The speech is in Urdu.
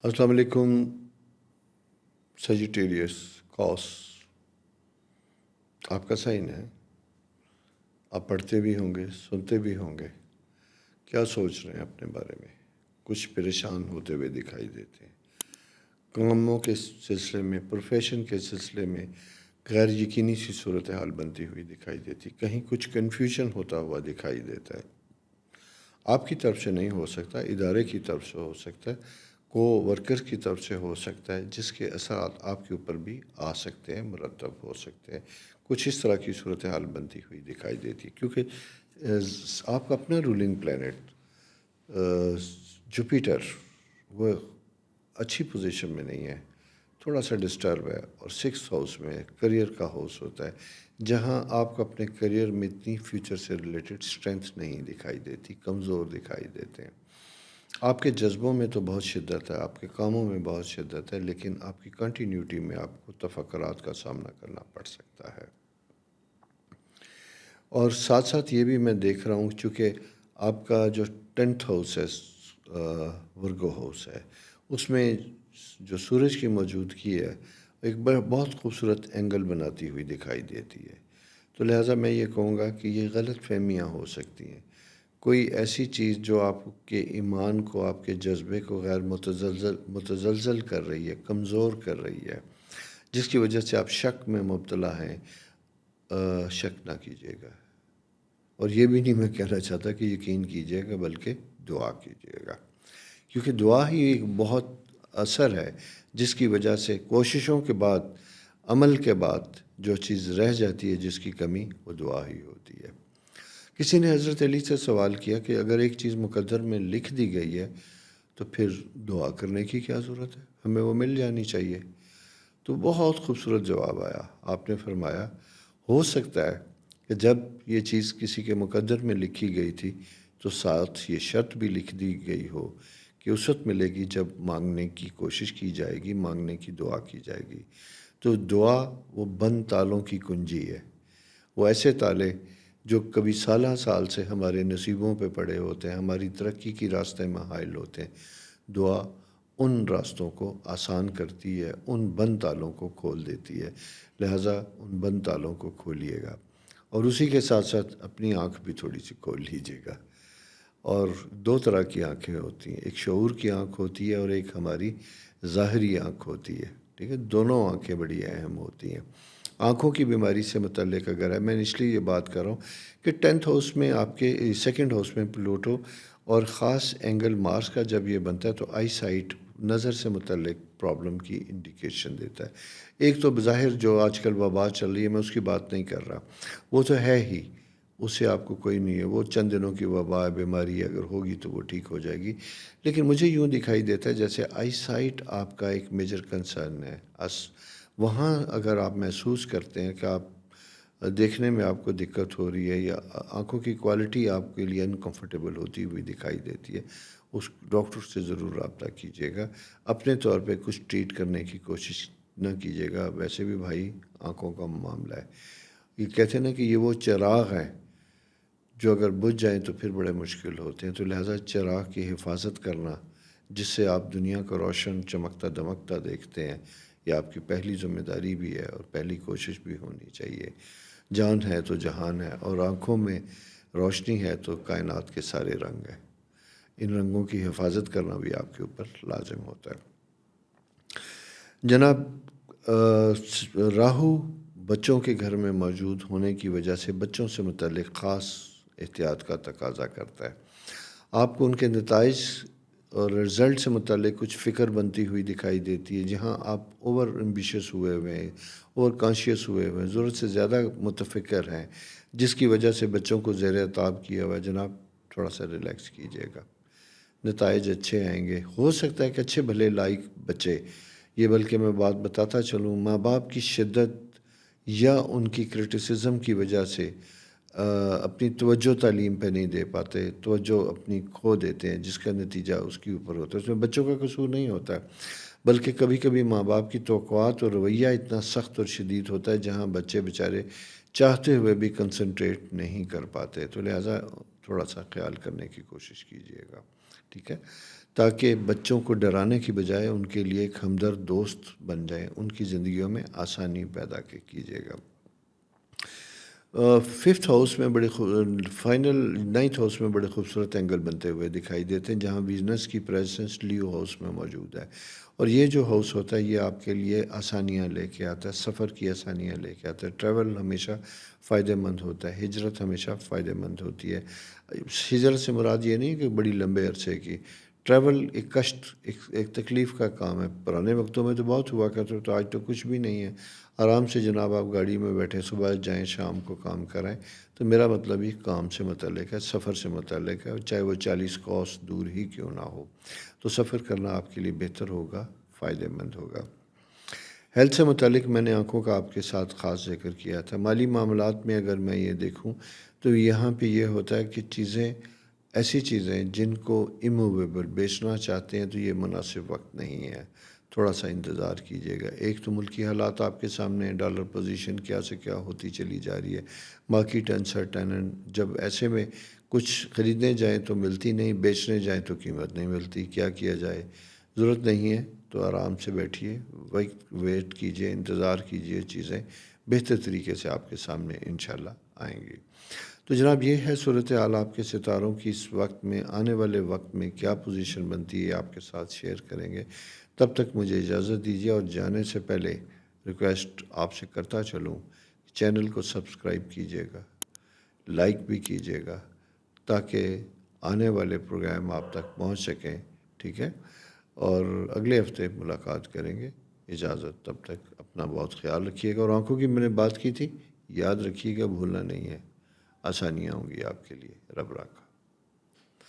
السلام علیکم سیجیٹیریس کاس آپ کا سائن ہے. آپ پڑھتے بھی ہوں گے، سنتے بھی ہوں گے. کیا سوچ رہے ہیں اپنے بارے میں؟ کچھ پریشان ہوتے ہوئے دکھائی دیتے ہیں. کاموں کے سلسلے میں، پروفیشن کے سلسلے میں غیر یقینی سی صورتحال بنتی ہوئی دکھائی دیتی. کہیں کچھ کنفیوژن ہوتا ہوا دکھائی دیتا ہے. آپ کی طرف سے نہیں ہو سکتا، ادارے کی طرف سے ہو سکتا ہے، کو ورکر کی طرف سے ہو سکتا ہے، جس کے اثرات آپ کے اوپر بھی آ سکتے ہیں، مرتب ہو سکتے ہیں. کچھ اس طرح کی صورتحال بنتی ہوئی دکھائی دیتی ہے کیونکہ آپ کا اپنا رولنگ پلینٹ جوپیٹر وہ اچھی پوزیشن میں نہیں ہے، تھوڑا سا ڈسٹرب ہے. اور 6th ہاؤس میں کریئر کا ہاؤس ہوتا ہے، جہاں آپ کو اپنے کریئر میں اتنی فیوچر سے ریلیٹڈ اسٹرینتھ نہیں دکھائی دیتی، کمزور دکھائی دیتے ہیں. آپ کے جذبوں میں تو بہت شدت ہے، آپ کے کاموں میں بہت شدت ہے، لیکن آپ کی کنٹینیوٹی میں آپ کو تفکرات کا سامنا کرنا پڑ سکتا ہے. اور ساتھ ساتھ یہ بھی میں دیکھ رہا ہوں، چونکہ آپ کا جو 10th ہاؤس ہے، ورگو ہاؤس ہے، اس میں جو سورج کی موجودگی ہے ایک بہت خوبصورت اینگل بناتی ہوئی دکھائی دیتی ہے. تو لہٰذا میں یہ کہوں گا کہ یہ غلط فہمیاں ہو سکتی ہیں. کوئی ایسی چیز جو آپ کے ایمان کو، آپ کے جذبے کو غیر متزلزل کر رہی ہے، کمزور کر رہی ہے، جس کی وجہ سے آپ شک میں مبتلا ہیں. شک نہ کیجیے گا. اور یہ بھی نہیں میں کہنا چاہتا کہ یقین کیجیے گا، بلکہ دعا کیجیے گا. کیونکہ دعا ہی ایک بہت اثر ہے جس کی وجہ سے کوششوں کے بعد، عمل کے بعد جو چیز رہ جاتی ہے، جس کی کمی، وہ دعا ہی ہوتی ہے. کسی نے حضرت علی سے سوال کیا کہ اگر ایک چیز مقدر میں لکھ دی گئی ہے تو پھر دعا کرنے کی کیا ضرورت ہے، ہمیں وہ مل جانی چاہیے. تو بہت خوبصورت جواب آیا. آپ نے فرمایا ہو سکتا ہے کہ جب یہ چیز کسی کے مقدر میں لکھی گئی تھی تو ساتھ یہ شرط بھی لکھ دی گئی ہو کہ اس وقت ملے گی جب مانگنے کی کوشش کی جائے گی، مانگنے کی دعا کی جائے گی. تو دعا وہ بند تالوں کی کنجی ہے. وہ ایسے تالے جو کبھی سالہ سال سے ہمارے نصیبوں پہ پڑے ہوتے ہیں، ہماری ترقی کی راستے میں حائل ہوتے ہیں. دعا ان راستوں کو آسان کرتی ہے، ان بند تالوں کو کھول دیتی ہے. لہٰذا ان بند تالوں کو کھولیے گا، اور اسی کے ساتھ ساتھ اپنی آنکھ بھی تھوڑی سی کھول لیجیے گا. اور دو طرح کی آنکھیں ہوتی ہیں، ایک شعور کی آنکھ ہوتی ہے اور ایک ہماری ظاہری آنکھ ہوتی ہے. ٹھیک ہے، دونوں آنکھیں بڑی اہم ہوتی ہیں. آنکھوں کی بیماری سے متعلق اگر ہے، میں اس لیے یہ بات کر رہا ہوں کہ 10th ہاؤس میں آپ کے 2nd ہاؤس میں پلوٹو اور خاص اینگل مارس کا جب یہ بنتا ہے تو آئی سائٹ، نظر سے متعلق پرابلم کی انڈیکیشن دیتا ہے. ایک تو بظاہر جو آج کل وبا چل رہی ہے، میں اس کی بات نہیں کر رہا، وہ تو ہے ہی، اس سے آپ کو کوئی نہیں ہے، وہ چند دنوں کی وبا بیماری اگر ہوگی تو وہ ٹھیک ہو جائے گی. لیکن مجھے یوں دکھائی دیتا ہے جیسے آئی سائٹ آپ کا ایک میجر کنسرن ہے. وہاں اگر آپ محسوس کرتے ہیں کہ آپ دیکھنے میں آپ کو دقت ہو رہی ہے، یا آنکھوں کی کوالٹی آپ کے لیے انکمفرٹیبل ہوتی ہوئی دکھائی دیتی ہے، اس ڈاکٹر سے ضرور رابطہ کیجیے گا. اپنے طور پہ کچھ ٹریٹ کرنے کی کوشش نہ کیجیے گا. ویسے بھی بھائی آنکھوں کا معاملہ ہے. یہ کہتے ہیں نا کہ یہ وہ چراغ ہیں جو اگر بجھ جائیں تو پھر بڑے مشکل ہوتے ہیں. تو لہٰذا چراغ کی حفاظت کرنا، جس سے آپ دنیا کو روشن، چمکتا دمکتا دیکھتے ہیں، یہ آپ کی پہلی ذمہ داری بھی ہے اور پہلی کوشش بھی ہونی چاہیے. جان ہے تو جہان ہے، اور آنکھوں میں روشنی ہے تو کائنات کے سارے رنگ ہیں. ان رنگوں کی حفاظت کرنا بھی آپ کے اوپر لازم ہوتا ہے. جناب، راہو بچوں کے گھر میں موجود ہونے کی وجہ سے بچوں سے متعلق خاص احتیاط کا تقاضا کرتا ہے. آپ کو ان کے نتائج اور رزلٹ سے متعلق کچھ فکر بنتی ہوئی دکھائی دیتی ہے، جہاں آپ اوور ایمبیشیس ہوئے ہوئے ہیں، اوور کانشیس ہوئے ہوئے ہیں، ضرورت سے زیادہ متفکر ہیں، جس کی وجہ سے بچوں کو زیر عتاب کیا ہوا ہے. جناب تھوڑا سا ریلیکس کیجیے گا، نتائج اچھے آئیں گے. ہو سکتا ہے کہ اچھے بھلے لائق بچے، یہ بلکہ میں بات بتاتا چلوں، ماں باپ کی شدت یا ان کی کرٹیسزم کی وجہ سے اپنی توجہ تعلیم پہ نہیں دے پاتے، توجہ اپنی کھو دیتے ہیں، جس کا نتیجہ اس کے اوپر ہوتا ہے. اس میں بچوں کا قصور نہیں ہوتا ہے، بلکہ کبھی کبھی ماں باپ کی توقعات اور رویہ اتنا سخت اور شدید ہوتا ہے جہاں بچے بیچارے چاہتے ہوئے بھی کنسنٹریٹ نہیں کر پاتے. تو لہٰذا تھوڑا سا خیال کرنے کی کوشش کیجیے گا. ٹھیک ہے. تاکہ بچوں کو ڈرانے کی بجائے ان کے لیے ایک ہمدرد دوست بن جائیں، ان کی زندگیوں میں آسانی پیدا کیجیے گا۔ ففتھ ہاؤس میں فائنل نائنتھ ہاؤس میں بڑے خوبصورت اینگل بنتے ہوئے دکھائی دیتے ہیں، جہاں ویزنس کی پریزنس لیو ہاؤس میں موجود ہے، اور یہ جو ہاؤس ہوتا ہے یہ آپ کے لیے آسانیاں لے کے آتا ہے، سفر کی آسانیاں لے کے آتا ہے، ٹریول ہمیشہ فائدہ مند ہوتا ہے، ہجرت ہمیشہ فائدہ مند ہوتی ہے۔ ہجرت سے مراد یہ نہیں کہ بڑی لمبے عرصے کی، ٹریول ایک کشٹ، ایک تکلیف کا کام ہے۔ پرانے وقتوں میں تو بہت ہوا کرتا تو، آج تو کچھ بھی نہیں ہے۔ آرام سے جناب آپ گاڑی میں بیٹھیں، صبح جائیں شام کو کام کریں، تو میرا مطلب یہ کام سے متعلق ہے، سفر سے متعلق ہے، چاہے وہ 40 کوس دور ہی کیوں نہ ہو، تو سفر کرنا آپ کے لیے بہتر ہوگا، فائدہ مند ہوگا۔ ہیلتھ سے متعلق میں نے آنکھوں کا آپ کے ساتھ خاص ذکر کیا تھا۔ مالی معاملات میں اگر میں یہ دیکھوں تو یہاں پہ یہ ہوتا ہے کہ ایسی چیزیں جن کو ایموویبل بیچنا چاہتے ہیں تو یہ مناسب وقت نہیں ہے، تھوڑا سا انتظار کیجیے گا۔ ایک تو ملکی حالات آپ کے سامنے ہیں، ڈالر پوزیشن کیا سے کیا ہوتی چلی جا رہی ہے، مارکیٹ انسرٹن، جب ایسے میں کچھ خریدنے جائیں تو ملتی نہیں، بیچنے جائیں تو قیمت نہیں ملتی، کیا کیا جائے؟ ضرورت نہیں ہے تو آرام سے بیٹھیے، ویٹ کیجیے، انتظار کیجیے، چیزیں بہتر طریقے سے آپ کے سامنے انشاءاللہ آئیں گی۔ تو جناب یہ ہے صورتحال آپ کے ستاروں کی اس وقت میں، آنے والے وقت میں کیا پوزیشن بنتی ہے آپ کے ساتھ شیئر کریں گے۔ تب تک مجھے اجازت دیجیے، اور جانے سے پہلے ریکویسٹ آپ سے کرتا چلوں، چینل کو سبسکرائب کیجیے گا، لائک بھی کیجیے گا، تاکہ آنے والے پروگرام آپ تک پہنچ سکیں، ٹھیک ہے؟ اور اگلے ہفتے ملاقات کریں گے۔ اجازت، تب تک اپنا بہت خیال رکھیے گا، اور آنکھوں کی میں نے بات کی تھی، یاد رکھیے گا، بھولنا نہیں ہے۔ آسانیاں ہوں گی آپ کے لیے، رب رکھا۔